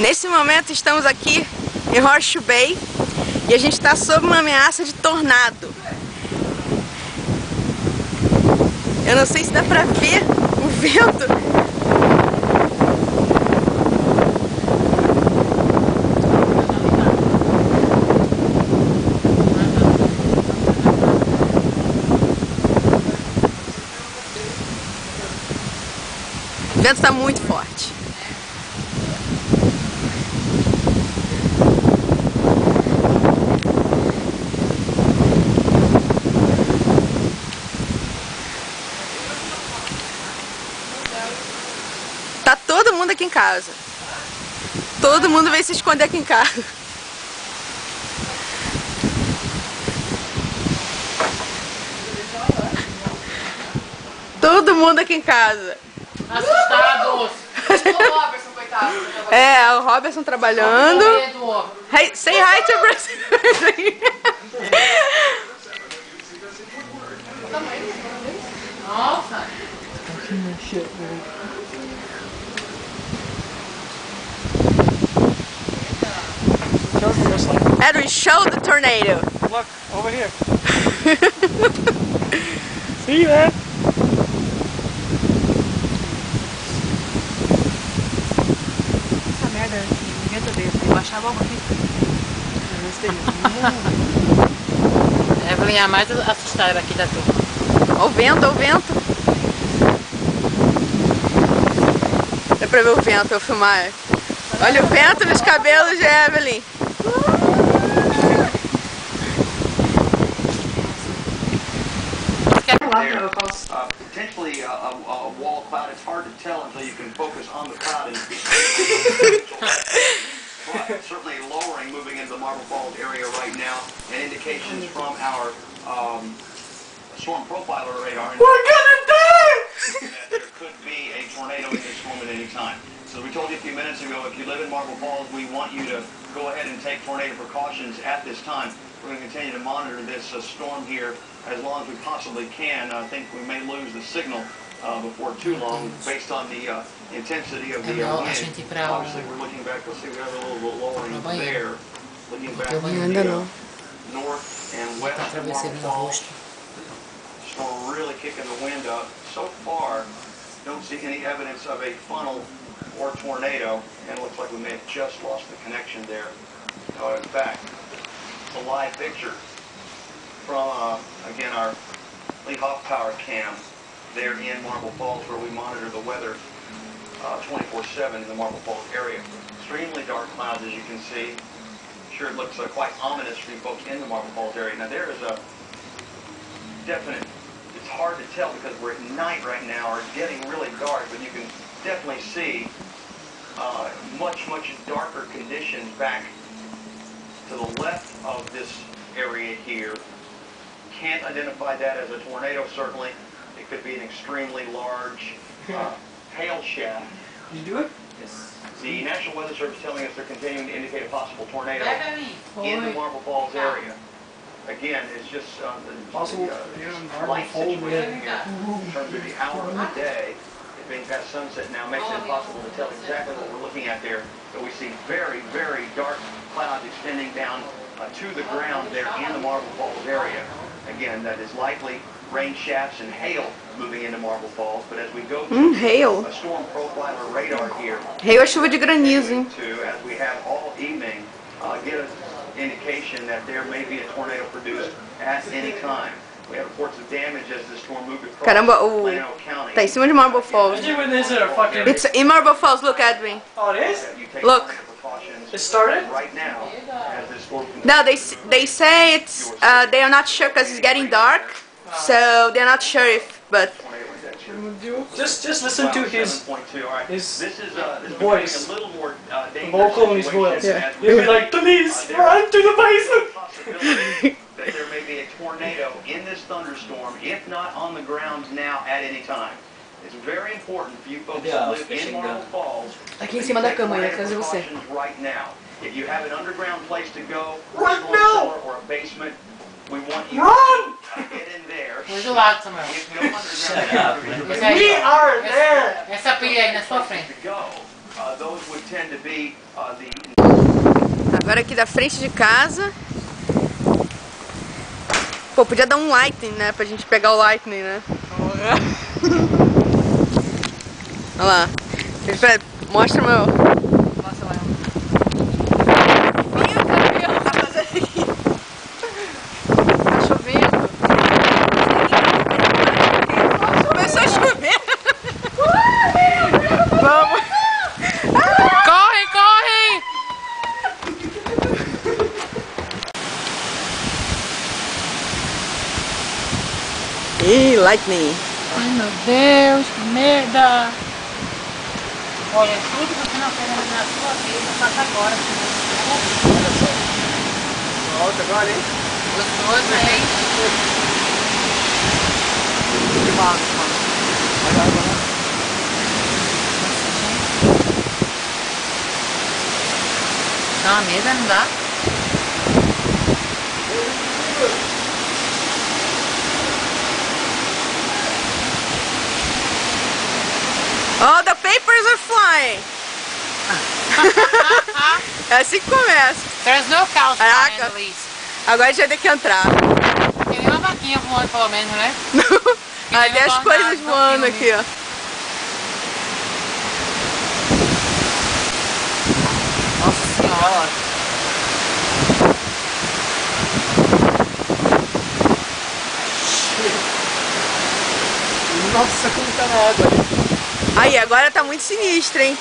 Nesse momento estamos aqui em Horseshoe Bay e a gente está sob uma ameaça de tornado. Eu não sei se dá pra ver o vento. O vento está muito forte. Tá todo mundo aqui em casa. Todo mundo veio se esconder aqui em casa. Todo mundo aqui em casa. Assustados. O Robertson, coitado. É, o Robertson trabalhando. Hey, say hi to Brazil. Nossa. Edwin, show the tornado. Look, over here. See that? Essa merda, o vento desse, eu achava horrível. Evelyn é a mais assustada aqui da turma. Olha o vento, olha o vento. Dá pra ver o vento, eu vou filmar. Olha o vento nos cabelos de Evelyn. Potentially a wall cloud. It's hard to tell until you can focus on the cloud and but certainly lowering, moving into the Marble Falls area right now, and indications from our storm profiler radar. We're gonna die! That there could be a tornado in this storm at any time. So we told you a few minutes ago, if you live in Marble Falls, we want you to go ahead and take tornado precautions at this time. We're going to continue to monitor this storm here as long as we possibly can. I think we may lose the signal before too long based on the intensity of the wind. Obviously, we're looking back. Let's see, we have a little lowering there. Looking back to the north and west of Marble Falls. Storm really kicking the wind up. So far, don't see any evidence of a funnel or tornado, and it looks like we may have just lost the connection there. In fact, it's a live picture from, again, our Lee Hawk Tower cam there in Marble Falls, where we monitor the weather 24/7 in the Marble Falls area. Extremely dark clouds, as you can see. Sure, it looks quite ominous for you folks in the Marble Falls area. Now, there is a definite, it's hard to tell because we're at night right now, or getting really dark, but you can definitely see much darker conditions back to the left of this area here. Can't identify that as a tornado, certainly. It could be an extremely large hail shaft. Did you do it? Yes. The National Weather Service is telling us they're continuing to indicate a possible tornado in the Marble Falls area. Again, it's just Possible, light situation here in terms of the hour of the day. It's being past sunset now, makes it impossible to tell exactly what we're looking at there. But we see very dark clouds extending down to the ground there in the Marble Falls area. Again, that is likely rain shafts and hail moving into Marble Falls. But as we go to Hail. a storm profiler radar here, Hail é chuva de granizo, hein? as we have all evening, get an indication that there may be a tornado produced at any time. We have reports of damage as the storm moved across Caramba, Plano County. tá em cima de Marble Falls. Did you win this or fucking... It's in Marble Falls, look, Edwin. Oh, it is? Look. It started? Right now, as this storm No, they say it's they are not sure because it's getting dark, so they're not sure if. But Just listen to his this is voice. a little more Vocal in his voice. Yeah. He'll be like, please, run to the basement! That there may be a tornado in this thunderstorm, if not on the ground now at any time. It's very important for you folks to live in Marble Falls. aqui em cima da cama, eu ia trazer você. Right now. If you have an underground place to go, Right now! or a basement, we want you Run! to get in there. Foi do lado, Samuel. If no underground Esse aí, We are there! essa pilha aí na sua frente. to go. those would tend to be the... Agora aqui da frente de casa. Pô, podia dar um lightning, né? Pra gente pegar o lightning, né? Olha lá. Mostra meu... Nossa, lá. Tá fazendo aqui. Tá chovendo. Começou a chover. Vamos. Corre, corre! Ih, lightning. Ai, meu Deus, que merda! Olha, tudo que você não fez na sua vida, faça agora. Olha só. Volta agora, hein? Gostoso, hein? Que massa, mano. Vai lá, vai lá. Dá uma mesa, não dá? Oh, the papers are flying. É assim que começa. There's no cows Caraca. flying, at least. Agora a gente vai ter que entrar. Tem uma vaquinha voando, pelo menos, né? Ah, tem as coisas voando aqui, ó. Nossa senhora. Nossa, como tá na água. Aí, agora tá muito sinistro, hein?